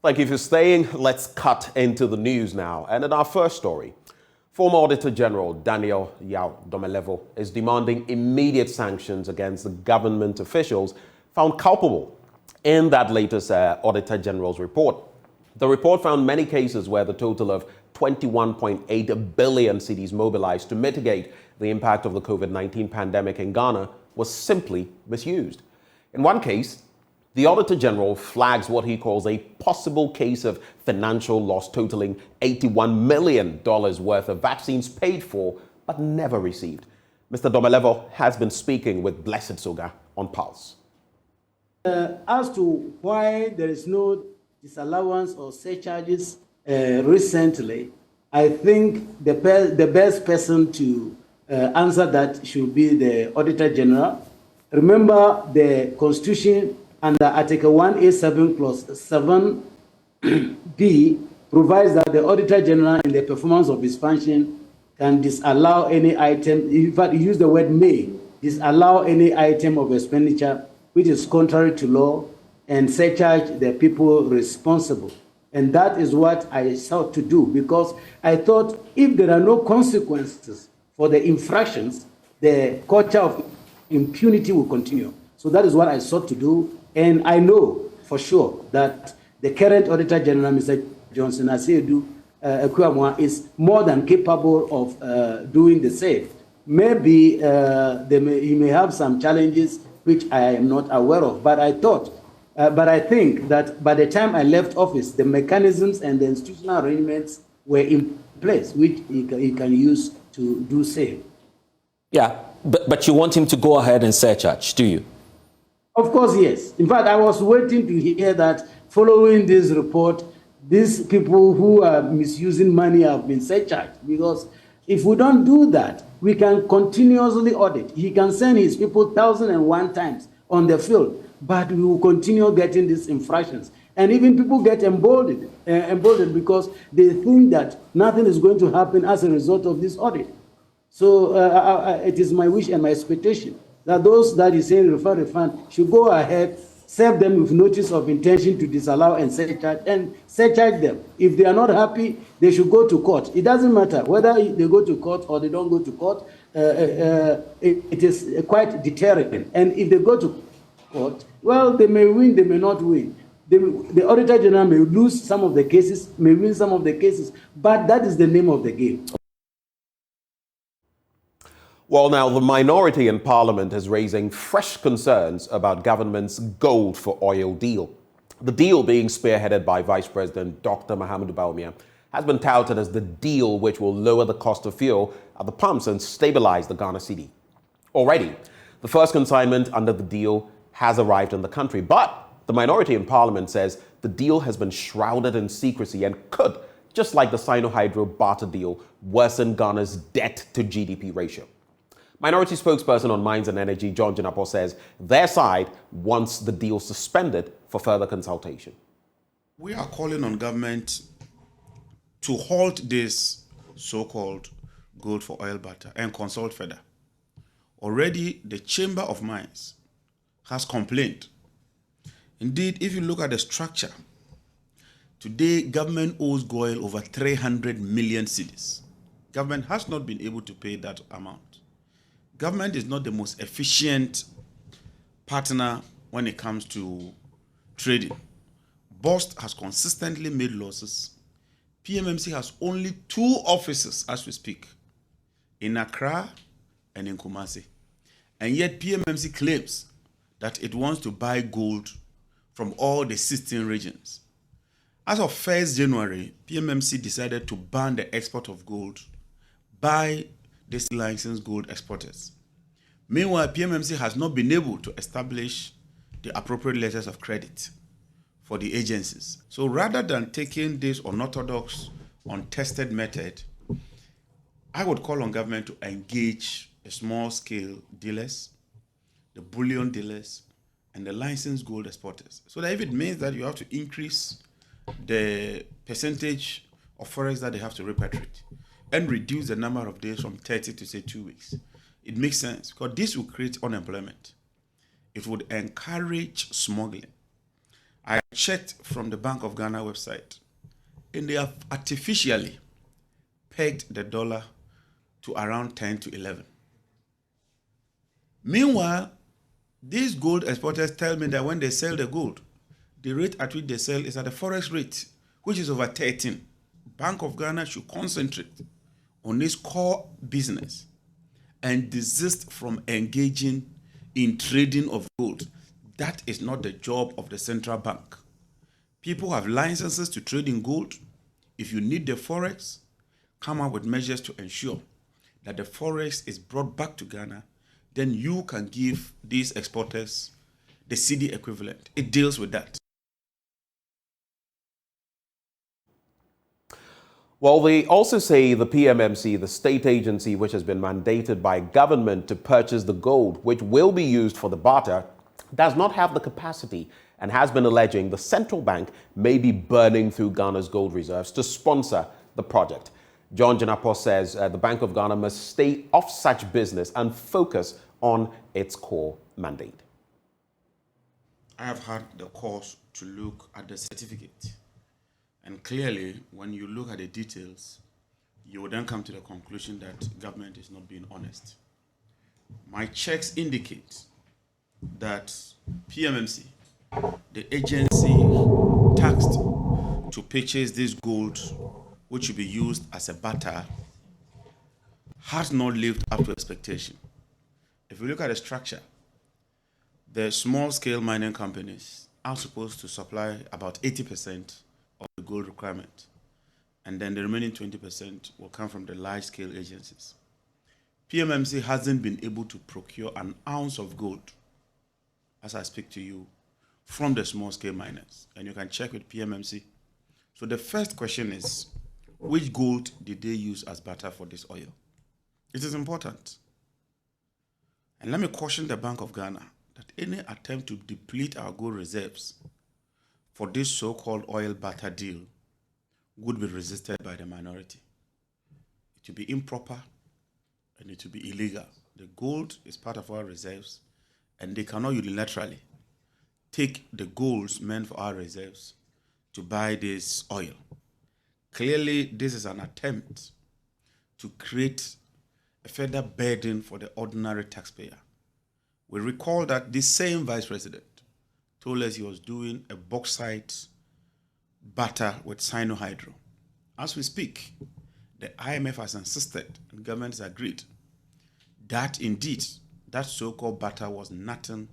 Thank you for staying. Let's cut into the news now. And in our first story, former Auditor General Daniel Yao Domelevo is demanding immediate sanctions against the government officials found culpable in that latest Auditor General's report. The report found many cases where the total of 21.8 billion cedis mobilized to mitigate the impact of the COVID-19 pandemic in Ghana was simply misused. In one case, the Auditor General flags what he calls a possible case of financial loss totaling $81 million worth of vaccines paid for but never received. Mr. Domelevo has been speaking with Blessed Soga on Pulse. As to why there is no disallowance or surcharges recently, I think the best person to answer that should be the Auditor General. Remember, the Constitution under Article 1A7 Clause 7B provides that the Auditor General in the performance of his function can disallow any item, in fact, he used the word may, disallow any item of expenditure which is contrary to law and surcharge the people responsible. And that is what I sought to do, because I thought if there are no consequences for the infractions, the culture of impunity will continue. So that is what I sought to do. And I know for sure that the current Auditor General, Mr. Johnson Asiedu Ekuamwa, is more than capable of doing the same. Maybe he may have some challenges which I am not aware of, but I think that by the time I left office, the mechanisms and the institutional arrangements were in place, which he can use to do same. Yeah, but you want him to go ahead and surcharge, do you? Of course, yes. In fact, I was waiting to hear that following this report, these people who are misusing money have been surcharged. Because if we don't do that, we can continuously audit. He can send his people 1,001 times on the field, but we will continue getting these infractions. And even people get emboldened because they think that nothing is going to happen as a result of this audit. So it is my wish and my expectation that those that is saying refund should go ahead, serve them with notice of intention to disallow and surcharge them. If they are not happy, they should go to court. It doesn't matter whether they go to court or they don't go to court. It is quite deterrent. And if they go to court, well, they may win, they may not win. The Auditor General may lose some of the cases, may win some of the cases, but that is the name of the game. Well, now, the minority in Parliament is raising fresh concerns about government's gold for oil deal. The deal, being spearheaded by Vice President Dr. Mahamudu Bawumia, has been touted as the deal which will lower the cost of fuel at the pumps and stabilize the Ghana cedi. Already, the first consignment under the deal has arrived in the country, but the minority in Parliament says the deal has been shrouded in secrecy and could, just like the Sino-Hydro barter deal, worsen Ghana's debt to GDP ratio. Minority spokesperson on Mines and Energy, John Jinapo, says their side wants the deal suspended for further consultation. We are calling on government to halt this so-called gold for oil barter and consult further. Already, the Chamber of Mines has complained. Indeed, if you look at the structure, today government owes GOIL over 300 million cedis. Government has not been able to pay that amount. Government is not the most efficient partner when it comes to trading. BOST has consistently made losses. PMMC has only 2 offices as we speak, in Accra and in Kumasi. And yet PMMC claims that it wants to buy gold from all the 16 regions. As of 1st January, PMMC decided to ban the export of gold by these licensed gold exporters. Meanwhile, PMMC has not been able to establish the appropriate letters of credit for the agencies. So rather than taking this unorthodox, untested method, I would call on government to engage the small-scale dealers, the bullion dealers, and the licensed gold exporters. So that if it means that you have to increase the percentage of forex that they have to repatriate and reduce the number of days from 30 to say 2 weeks, it makes sense because this will create unemployment. It would encourage smuggling. I checked from the Bank of Ghana website, and they have artificially pegged the dollar to around 10 to 11. Meanwhile, these gold exporters tell me that when they sell the gold, the rate at which they sell is at the forex rate, which is over 13. Bank of Ghana should concentrate on its core business and desist from engaging in trading of gold. That is not the job of the central bank. People have licenses to trade in gold. If you need the forex, come up with measures to ensure that the forex is brought back to Ghana. Then you can give these exporters the CD equivalent. It deals with that. Well, they also say the PMMC, the state agency which has been mandated by government to purchase the gold, which will be used for the barter, does not have the capacity and has been alleging the central bank may be burning through Ghana's gold reserves to sponsor the project. John Janapo says the Bank of Ghana must stay off such business and focus on its core mandate. I have had the cause to look at the certificate. And clearly, when you look at the details, you will then come to the conclusion that government is not being honest. My checks indicate that PMMC, the agency tasked to purchase this gold, which will be used as a barter, has not lived up to expectation. If you look at the structure, the small-scale mining companies are supposed to supply about 80% of the gold requirement, and then the remaining 20% will come from the large-scale agencies. PMMC hasn't been able to procure an ounce of gold, as I speak to you, from the small-scale miners, and you can check with PMMC. So the first question is, which gold did they use as barter for this oil? It is important. And let me caution the Bank of Ghana that any attempt to deplete our gold reserves for this so-called oil barter deal would be resisted by the minority. It will be improper and it will be illegal. The gold is part of our reserves, and they cannot unilaterally take the golds meant for our reserves to buy this oil. Clearly, this is an attempt to create a further burden for the ordinary taxpayer. We recall that this same vice president told us he was doing a bauxite barter with Sinohydro. As we speak, the IMF has insisted, and government has agreed, that indeed, that so-called barter was nothing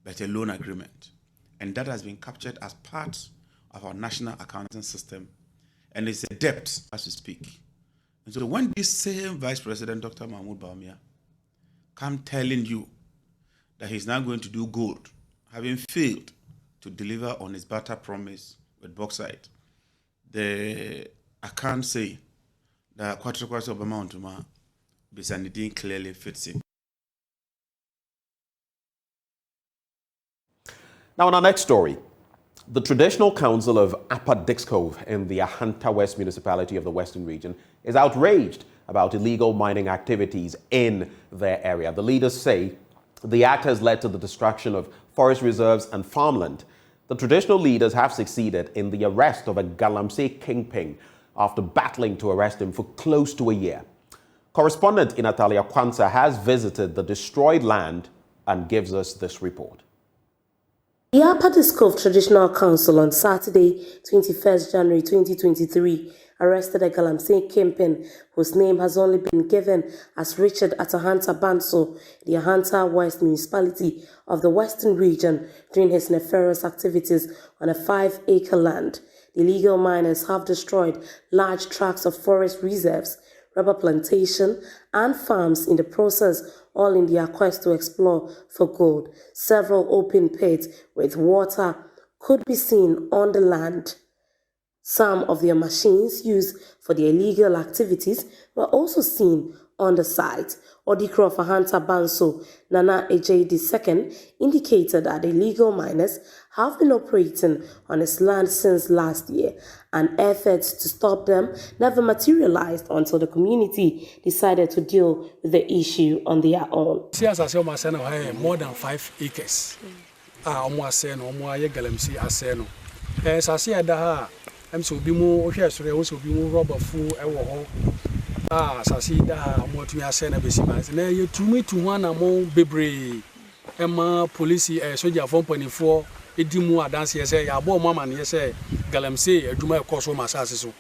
but a loan agreement. And that has been captured as part of our national accounting system, and it's a debt as we speak. And so when this same Vice President, Dr. Mahmoud Bawumia, come telling you that he's now going to do gold, having failed to deliver on his barter promise with bauxite, I can't say that Kwatrikwas Obama Ontuma Bisanidin clearly fits in. Now, in our next story, the traditional council of Upper Dix Cove in the Ahanta West municipality of the Western region is outraged about illegal mining activities in their area. The leaders say the act has led to the destruction of forest reserves and farmland. The traditional leaders have succeeded in the arrest of a Galamsey kingpin after battling to arrest him for close to a year. Correspondent Inatalia Kwanza has visited the destroyed land and gives us this report. The Upper Dix Cove Traditional Council on Saturday, 21st January 2023, arrested a Galamsey kingpin whose name has only been given as Richard at Ahanta Banso, the Ahanta West municipality of the Western region, during his nefarious activities on a 5-acre land. The illegal miners have destroyed large tracts of forest reserves, rubber plantation, and farms in the process, all in their quest to explore for gold. Several open pits with water could be seen on the land. Some of their machines used for the illegal activities were also seen on the site. Auditor of Ahanta Banso, Nana Ejay II, indicated that illegal miners have been operating on his land since last year, and efforts to stop them never materialized until the community decided to deal with the issue on their own. More than 5 acres. Galamsey Sasi ada I'm so be more here, so there also be more rubber full Sasi da what we are saying a bit. Now you to me to one among Bebre, Emma police, soldier 1.4, Edimu dance here say, Abo Mamma, yes, say, Galamsey, a Juma Coso Massaso.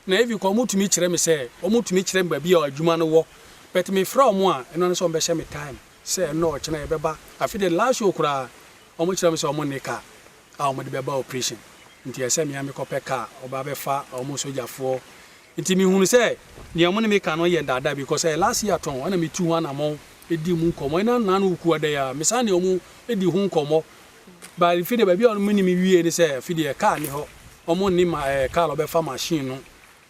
Now if you come to meet them, say, or to meet them, baby, or Jumano walk, but me from one, and on some time. Say, no, China Beba, I feel the last show cry, or much of some money car, our Beba operation. Nti ese me am kope car oba be fa almost sojafo nti me hunu say ne mo ne me ka no ye dada because last year ton wana me tu one amon edi mu nkomo na no ku ade ya me sa ne omu edi hu nkomo ba fi de ba bi on mini me wie ni say fi de car ni ho omo ni ma car oba fa machine no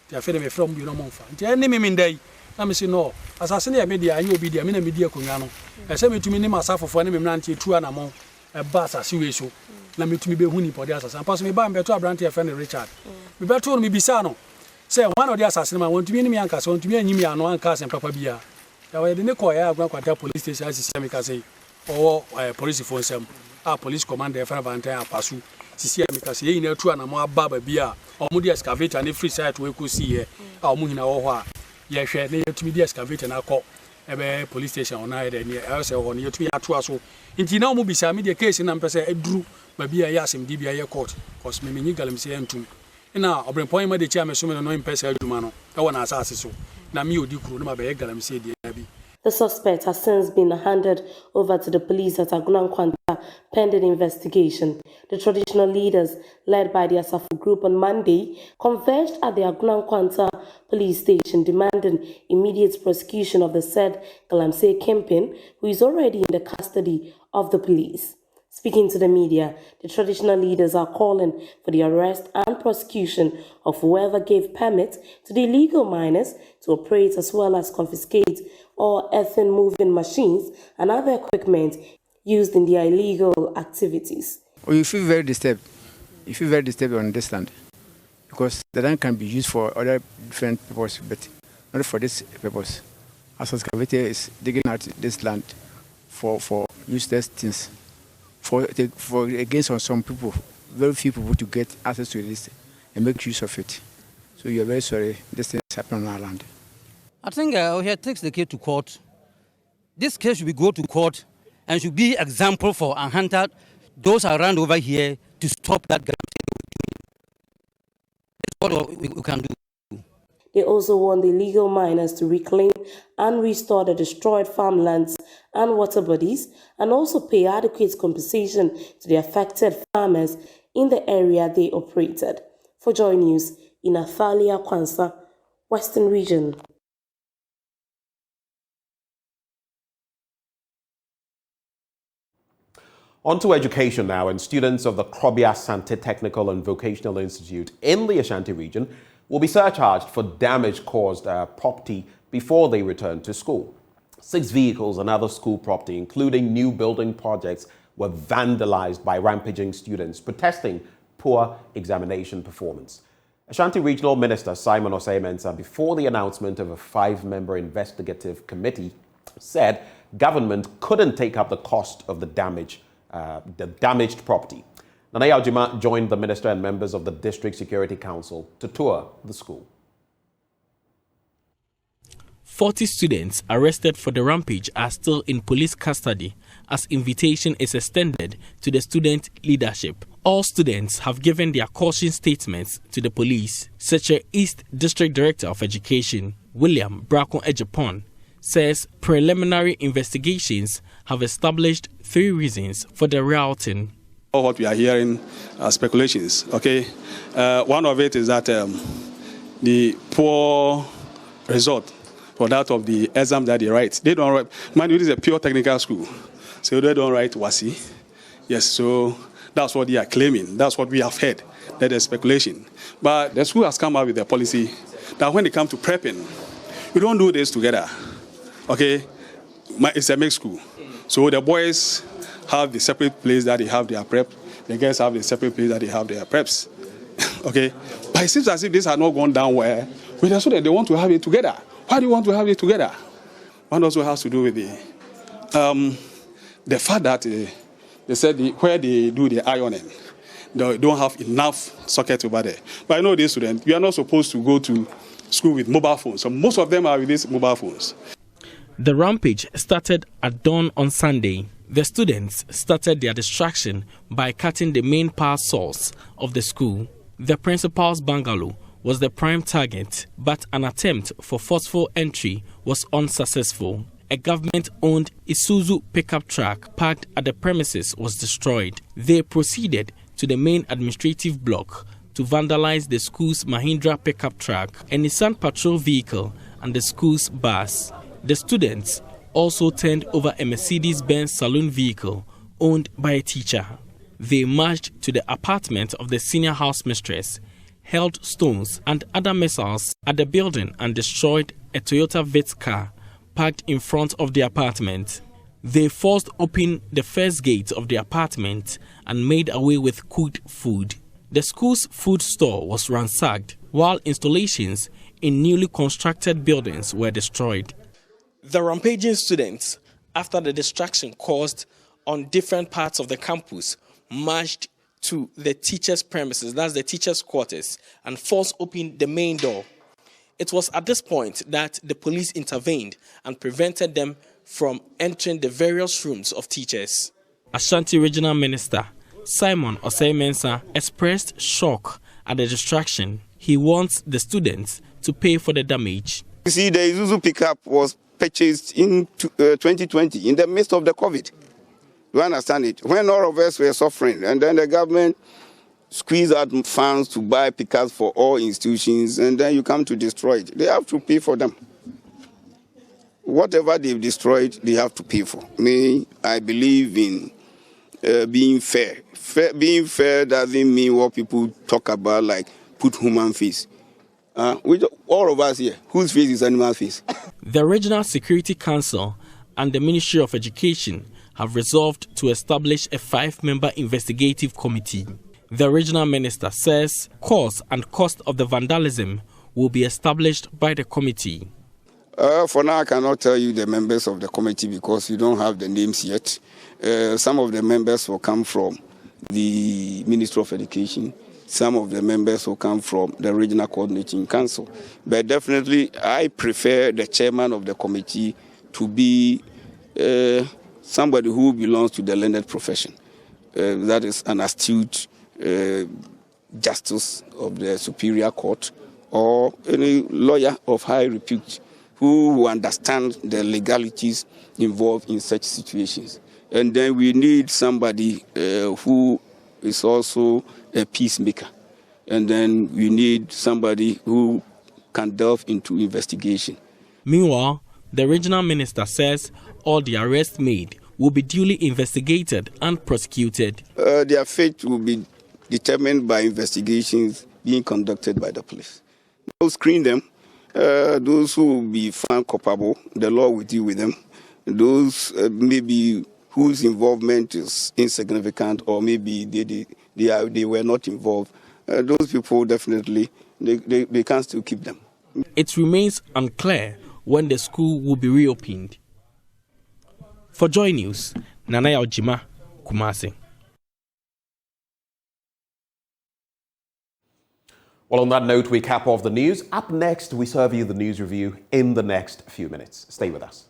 ti afi de me from bi no mo fa nti ene me ndai na me say no asase ne ya me dia anya obi dia me na me dia konwa no ese me tumi ni masafofo ne me mnante tu anamon ba asase we so na metumi be hu ni pode asase pass me ba mbeto abrante e friend Richard me beto no me bisa no say one of the asase ma wontumi ni me anka so wontumi anyimi ano anka asem papa bia ya we de ne ko ya agwa kwata police station asisi me ka say owo police phone sem police commander e friend Valentine apasu sisi me ka say yin na tu anamo aba ba bia omo di excavator ne free site we ko si here omo hina wo ho a ye hwe ne yetumi di excavator na akọ ebe police station ona ede ne e say ho ne yetumi ato aso nti na omo bisa me de case na mpese eduru baby I ask him DBI court because me nyi galamsey entum na obrenpon ma de chia me so me no impesa adwuma no e wona asase so na me odi kuro no ma be galamsey de abi. The suspect has since been handed over to the police at Agunankwanta pending investigation. The traditional leaders, led by the Asafu group on Monday, converged at the Agunankwanta police station demanding immediate prosecution of the said Galamsey kingpin, who is already in the custody of the police. Speaking to the media, the traditional leaders are calling for the arrest and prosecution of whoever gave permit to the illegal miners to operate as well as confiscate all earthen-moving machines and other equipment used in their illegal activities. Well, you feel very disturbed. You feel very disturbed on this land because the land can be used for other different purposes, but not for this purpose. As excavator is digging out this land for useless things. For against on some people, very few people to get access to this and make use of it. So you're very sorry this thing is happening on our land. I think here takes the case to court. This case should go to court and should be example for a hunter, those around over here to stop that. That's what we can do. They also want the illegal miners to reclaim and restore the destroyed farmlands and water bodies and also pay adequate compensation to the affected farmers in the area they operated. For Joy News, in Athalia Kwanza, Western Region. On to education now, and students of the Krobia Sante Technical and Vocational Institute in the Ashanti region will be surcharged for damage caused property before they return to school. 6 vehicles and other school property, including new building projects, were vandalized by rampaging students protesting poor examination performance. Ashanti Regional Minister Simon Osei-Mensah, before the announcement of a 5-member investigative committee, said government couldn't take up the cost of the damaged property. Nanaya Ojima joined the minister and members of the District Security Council to tour the school. 40 students arrested for the rampage are still in police custody as invitation is extended to the student leadership. All students have given their caution statements to the police. Seche East District Director of Education, William Brakon Ejapon, says preliminary investigations have established 3 reasons for the rioting. What we are hearing are speculations, okay? One of it is that the poor result for that of the exam that they write. They don't write, mind you, this is a pure technical school, so they don't write WASI. Yes, so that's what they are claiming. That's what we have heard, that is speculation. But the school has come up with a policy that when they come to prepping, you don't do this together, okay? It's a mixed school. So the boys have the separate place that they have their prep. The girls have the separate place that they have their preps. Okay? But it seems as if this has not gone down where with the students, they want to have it together. Why do you want to have it together? One also has to do with the fact that they said where they do the ironing, they don't have enough socket over there. But I know these students, we are not supposed to go to school with mobile phones. So most of them are with these mobile phones. The rampage started at dawn on Sunday. The students started their distraction by cutting the main power source of the school. The principal's bungalow was the prime target, but an attempt for forceful entry was unsuccessful. A government-owned Isuzu pickup truck parked at the premises was destroyed. They proceeded to the main administrative block to vandalize the school's Mahindra pickup truck, a Nissan patrol vehicle, and the school's bus. The students also turned over a Mercedes-Benz saloon vehicle owned by a teacher. They marched to the apartment of the senior house mistress, hurled stones and other missiles at the building, and destroyed a Toyota Vitz car parked in front of the apartment. They forced open the first gate of the apartment and made away with cooked food. The school's food store was ransacked, while installations in newly constructed buildings were destroyed. The rampaging students, after the distraction caused on different parts of the campus, marched to the teachers' premises, that's the teachers' quarters, and forced open the main door. It was at this point that the police intervened and prevented them from entering the various rooms of teachers. Ashanti Regional Minister Simon Osei-Mensah expressed shock at the distraction. He wants the students to pay for the damage. You see, the Isuzu pickup was purchased in 2020 in the midst of the COVID. Do you understand it? When all of us were suffering, and then the government squeeze out funds to buy pickups for all institutions, and then you come to destroy it. They have to pay for them. Whatever they've destroyed, they have to pay for. Me, I believe in being fair. Being fair doesn't mean what people talk about, like put human face. All of us here, whose face is animal face? The Regional Security Council and the Ministry of Education have resolved to establish a 5-member investigative committee. The regional minister says cause and cost of the vandalism will be established by the committee. For now, I cannot tell you the members of the committee because you don't have the names yet. Some of the members will come from the Ministry of Education. Some of the members will come from the Regional Coordinating Council. But definitely, I prefer the chairman of the committee to be somebody who belongs to the learned profession. That is an astute justice of the Superior Court or any lawyer of high repute who understands the legalities involved in such situations. And then we need somebody who is also a peacemaker. And then we need somebody who can delve into investigation. Meanwhile, the regional minister says all the arrests made will be duly investigated and prosecuted. Their fate will be determined by investigations being conducted by the police. They'll screen them. Those who will be found culpable, the law will deal with them. Those maybe whose involvement is insignificant or maybe they were not involved, those people definitely, they can still keep them. It remains unclear when the school will be reopened. For Joy News, Nanaya Ojima, Kumasi. Well, on that note, we cap off the news. Up next, we serve you the news review in the next few minutes. Stay with us.